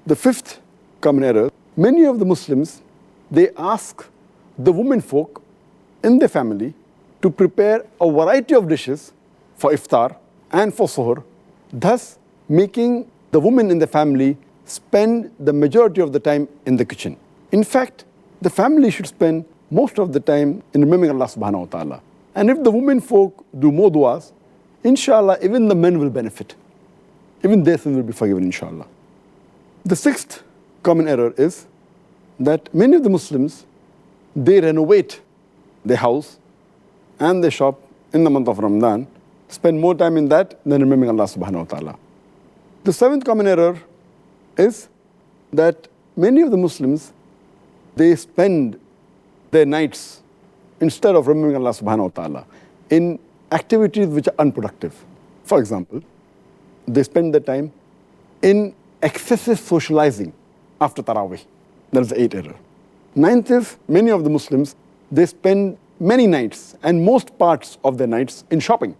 The fifth common error, many of the Muslims, they ask the women folk in their family to prepare a variety of dishes for iftar and for suhoor, thus making the women in the family spend the majority of the time in the kitchen. In fact, the family should spend most of the time in remembering Allah subhanahu wa ta'ala. And if the women folk do more du'as, inshallah, even the men will benefit. Even their sins will be forgiven, inshallah. The sixth common error is that many of the Muslims, they renovate their house and their shop in the month of Ramadan, spend more time in that than remembering Allah subhanahu wa ta'ala. The seventh common error is that many of the Muslims, they spend their nights, instead of remembering Allah subhanahu wa ta'ala, in activities which are unproductive. For example, they spend their time in excessive socializing after Taraweeh. That is the eighth error. Ninth is, many of the Muslims, they spend many nights and most parts of their nights in shopping.